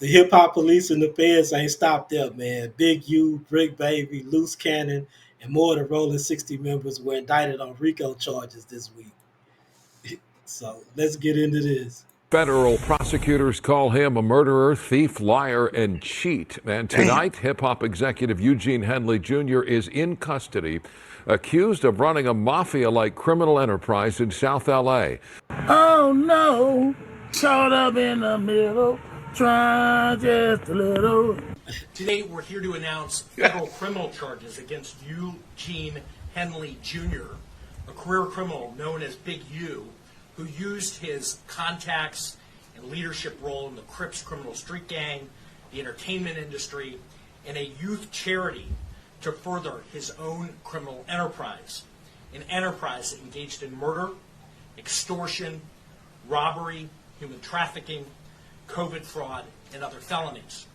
The hip hop police and the feds ain't stopped there, man. Big U, Brick Baby, Loose Cannon, and more of the Rolling 60 members were indicted on RICO charges this week. So let's get into this. Federal prosecutors call him a murderer, thief, liar, and cheat. And Damn. tonight, hip hop executive Eugene Henley Jr. is in custody, accused of running a mafia like criminal enterprise in South LA. Oh no, caught up in the middle, trying just a little. Today, we're here to announce federal criminal charges against Eugene Henley Jr., a career criminal known as Big U, who used his contacts and leadership role in the Crips criminal street gang, the entertainment industry, and a youth charity to further his own criminal enterprise, an enterprise that engaged in murder, extortion, robbery, human trafficking, COVID fraud, and other felonies.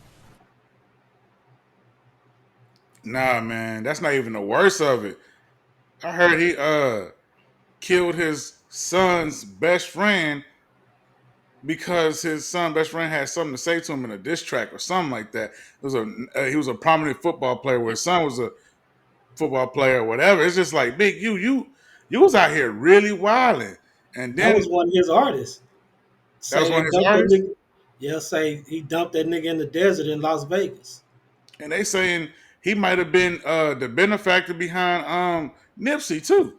Nah, man, that's not even the worst of it. I heard he killed his son's best friend because his son's best friend had something to say to him in a diss track or something like that. He was a prominent football player, where his son was a football player or whatever. It's just like, Big you was out here really wilding, and That then was one of his artists. that was Say one they of his dumped that artists, nigga. Yeah, say he dumped that nigga in the desert in Las Vegas. and they saying he might have been the benefactor behind Nipsey too.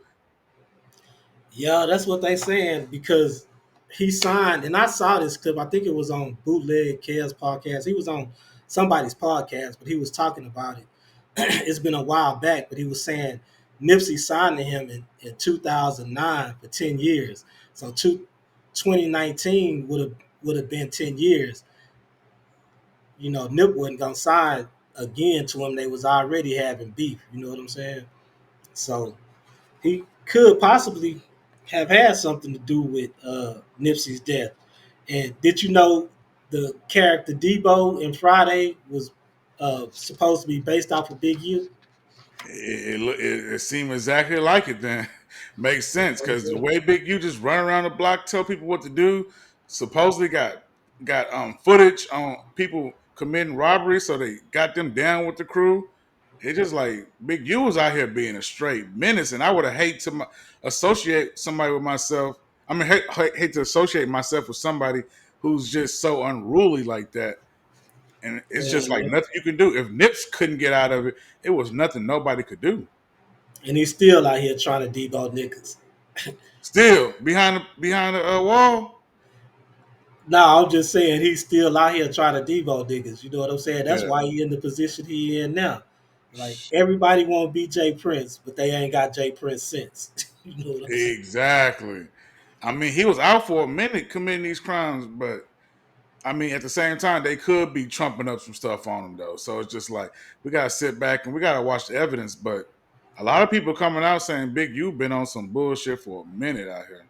Yeah, that's what they saying because he signed, and I saw this clip. I think it was on Bootleg Kev's podcast. He was on somebody's podcast, but he was talking about it. It's been a while back, but he was saying Nipsey signed to him in 2009 for 10 years. So 2019 would have been 10 years. You know, Nip wasn't gonna sign again to him. They was already having beef. You know what I'm saying? So he could possibly have had something to do with Nipsey's death. And did you know the character Debo in Friday was supposed to be based off of Big U? It seemed exactly like it. Then makes sense because the way Big U just run around the block, tell people what to do, supposedly got footage on people committing robbery, so they got them down with the crew. It's just like Big U was out here being a straight menace, and I would have hate to associate somebody with myself. I mean, hate to associate myself with somebody who's just so unruly like that. And it's Yeah, just like man. nothing you can do. If Nips couldn't get out of it, it was nothing nobody could do. And he's still out here trying to Debo niggas. Still behind the wall. No, I'm just saying he's still out here trying to Debo niggas. You know what I'm saying? That's Yeah, why he in the position he in now. Like everybody want to be Jay Prince, but they ain't got Jay Prince since. You know what I'm saying? exactly. I mean, he was out for a minute committing these crimes, but I mean, at the same time, they could be trumping up some stuff on him though. So it's just like we gotta sit back and we gotta watch the evidence. But a lot of people coming out saying Big U been on some bullshit for a minute out here.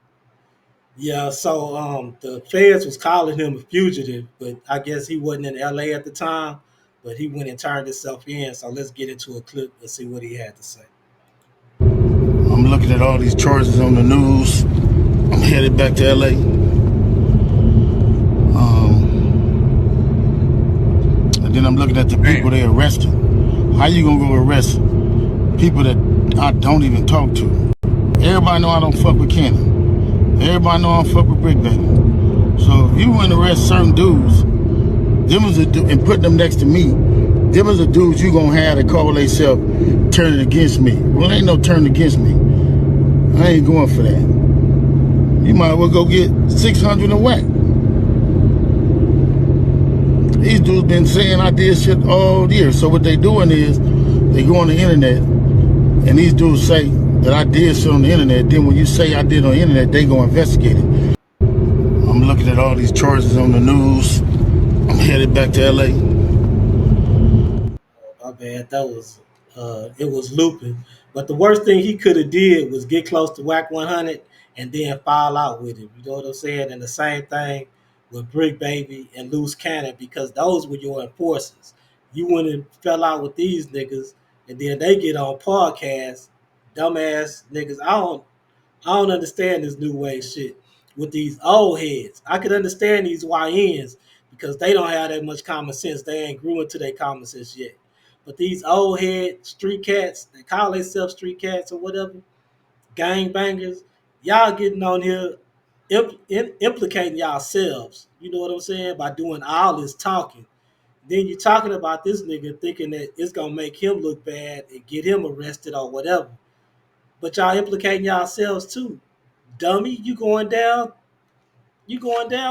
Yeah, so the feds was calling him a fugitive, but I guess he wasn't in LA at the time, but he went and turned himself in. So let's get into a clip and see what he had to say. I'm looking at all these charges on the news. I'm headed back to LA. And then I'm looking at the people they arrested. How you gonna go arrest people that I don't even talk to? Everybody know I don't fuck with Cannon. Everybody know I don't fuck with Brick Baby. So if you want to arrest certain dudes, and put them next to me, them is the dudes you gonna have to call themselves turning against me. Well, ain't no turning against me. I ain't going for that. You might as well go get 600 and whack. These dudes been saying I did shit all year. So what they doing is they go on the internet and these dudes say that I did shit on the internet. Then when you say I did on the internet, they go investigate it. I'm looking at all these charges on the news. I'm headed back to LA. My bad, that was it was looping. But the worst thing he could have did was get close to Whack 100 and then fall out with him. You know what I'm saying? And the same thing with Brick Baby and Loose Cannon because those were your enforcers. You went and fell out with these niggas, and then they get on podcasts, dumbass niggas. I don't understand this new wave shit with these old heads. I could understand these YNs because they don't have that much common sense. They ain't grew into their common sense yet. But these old head street cats, they call themselves street cats or whatever, gang bangers, y'all getting on here implicating yourselves. You know what I'm saying? By doing all this talking. Then you're talking about this nigga thinking that it's gonna make him look bad and get him arrested or whatever. But y'all implicating yourselves too. Dummy, you going down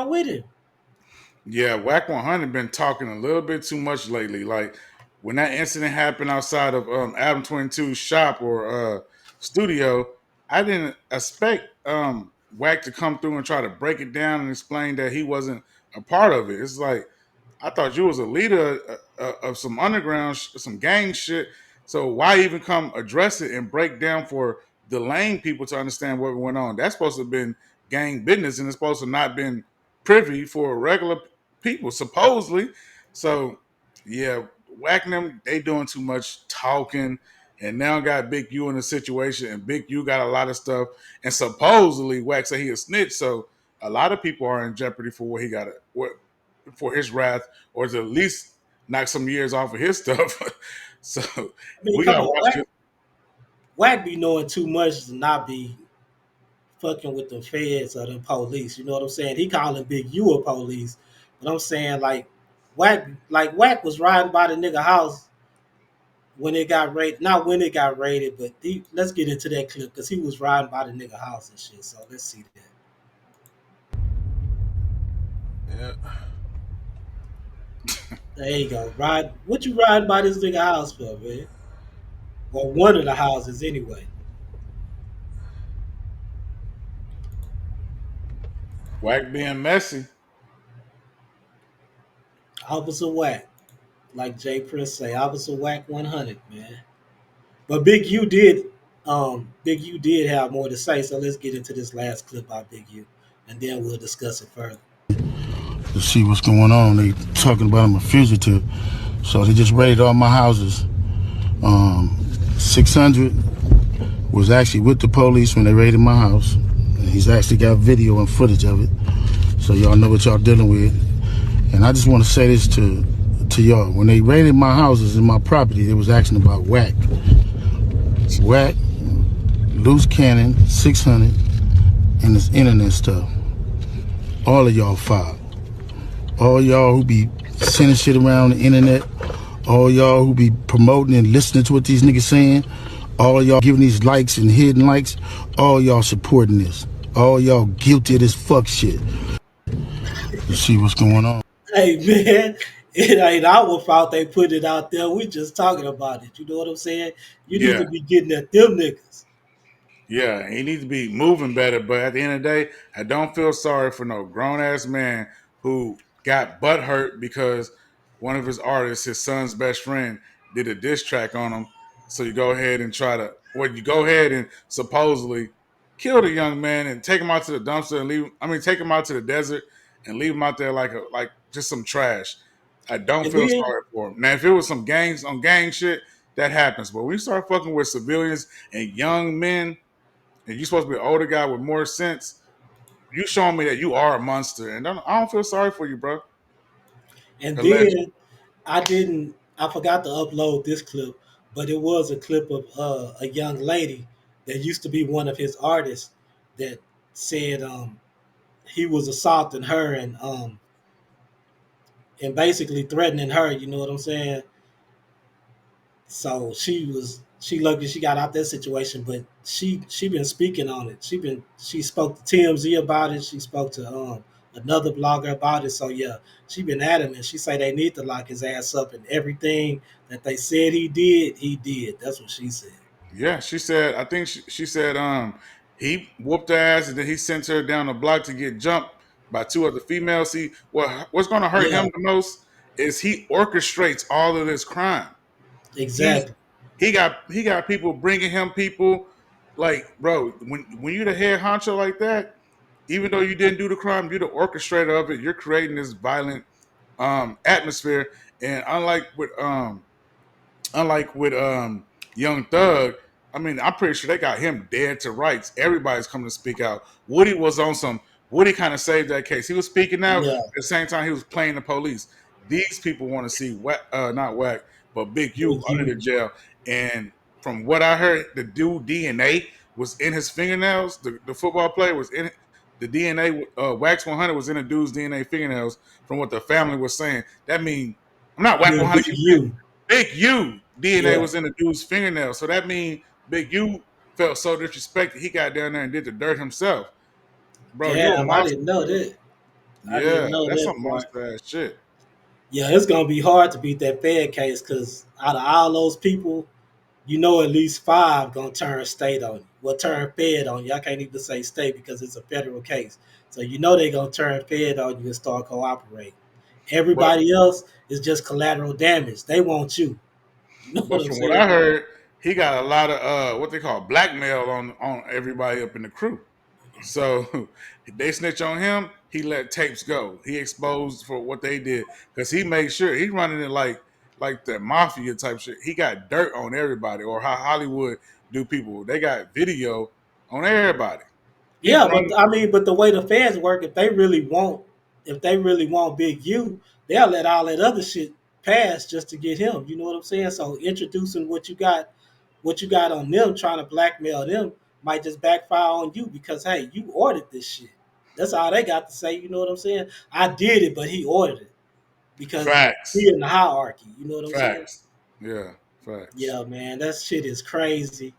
with him. Yeah, Whack 100 been talking a little bit too much lately. Like when that incident happened outside of Adam 22's shop or studio, I didn't expect Whack to come through and try to break it down and explain that he wasn't a part of it. It's like I thought you was a leader of some underground, some gang shit. So why even come address it and break down for the lame people to understand what went on? That's supposed to have been gang business, and it's supposed to not been privy for regular people, supposedly. So yeah, whacking them, they doing too much talking, and now got Big U in the situation, and Big U got a lot of stuff, and supposedly Whack said he a snitch, so a lot of people are in jeopardy for what he got, what for his wrath, or to at least knock some years off of his stuff. So I mean, we come gotta on, watch it. Wack be knowing too much to not be fucking with the feds or the police. You know what I'm saying? He calling Big U a police, but I'm saying Wack was riding by the nigga house when it got raided. Not when it got raided, but let's get into that clip because he was riding by the nigga house and shit. So let's see that. Yeah. There you go. Ride. What you riding by this nigga house for, man? Or one of the houses anyway. Whack being messy. Officer Wack, like Jay Prince say, Officer Wack 100, man. But Big U did have more to say. So let's get into this last clip by Big U, and then we'll discuss it further. To see what's going on. They talking about I'm a fugitive. So they just raided all my houses. 600 was actually with the police when they raided my house. And he's actually got video and footage of it. So y'all know what y'all dealing with. And I just want to say this to y'all. When they raided my houses and my property, they was asking about Whack. Whack, loose cannon, 600, and this internet stuff. All of y'all filed. All y'all who be sending shit around the internet, all y'all who be promoting and listening to what these niggas saying, all y'all giving these likes and hidden likes, all y'all supporting this. All y'all guilty of this fuck shit. You see what's going on? Hey man, it ain't our fault they put it out there. We just talking about it. You know what I'm saying? You need Yeah. to be getting at them niggas. Yeah, he needs to be moving better. But at the end of the day, I don't feel sorry for no grown ass man who got butt hurt because one of his artists, his son's best friend, did a diss track on him. So you go ahead and you go ahead and supposedly kill the young man and take him out to the dumpster and take him out to the desert and leave him out there like just some trash. I don't And feel then sorry for him. Now, if it was some gangs on gang shit, that happens. But when you start fucking with civilians and young men, and you're supposed to be an older guy with more sense, you showing me that you are a monster, and I don't feel sorry for you, bro. and Alleged. then I forgot to upload this clip, but it was a clip of a young lady that used to be one of his artists that said he was assaulting her and basically threatening her. You know what I'm saying? So she lucky she got out that situation, but she been speaking on it. She spoke to TMZ about it. She spoke to another blogger about it. So yeah, she been adamant. She say they need to lock his ass up, and everything that they said he did, he did. That's what she said. Yeah, she said. I think she said he whooped her ass, and then he sent her down the block to get jumped by two other females. See, what's going to hurt him Yeah, the most is he orchestrates all of this crime. He exactly. he got people bringing him people. Like, bro, when you're the head honcho like that, even though you didn't do the crime, you're the orchestrator of it. You're creating this violent atmosphere. And unlike with Young Thug, I mean, I'm pretty sure they got him dead to rights. Everybody's coming to speak out. Woody was on some Woody kind of saved that case. He was speaking out at Yeah, the same time he was playing the police. These people want to see not Whack, but Big Big U under the U. jail. And from what I heard, the dude DNA was in his fingernails. The football player was in the DNA. Wax 100 was in a dude's DNA fingernails. From what the family was saying, that means I'm not I Wax mean, 100. Big U. Big U DNA Yeah, was in the dude's fingernails. So that means Big U felt so disrespected. He got down there and did the dirt himself. Bro, you a damn, I monster, didn't know bro. that. I Yeah, didn't know that's that some part. monster ass shit. Yeah, it's gonna be hard to beat that Fed case because out of all those people, you know at least five gonna turn state on you. Well, turn Fed on you. I can't even say state because it's a federal case. So you know they gonna turn Fed on you and start cooperating. But Everybody else is just collateral damage. They want you. You know what but I'm from what I saying? heard, he got a lot of what they call blackmail on everybody up in the crew. So they snitch on him. He let tapes go. He exposed for what they did because he made sure he running it like the mafia type shit. He got dirt on everybody, or how Hollywood do people. They got video on everybody. He Yeah, but running. I mean, but the way the fans work, if they really want Big U, they'll let all that other shit pass just to get him. You know what I'm saying? So introducing what you got on them, trying to blackmail them, might just backfire on you because hey, you ordered this shit. That's all they got to say. You know what I'm saying? I did it, but he ordered it because he Facts. in the hierarchy. You know what I'm saying? Facts. Yeah. Facts. Yeah, man, that shit is crazy.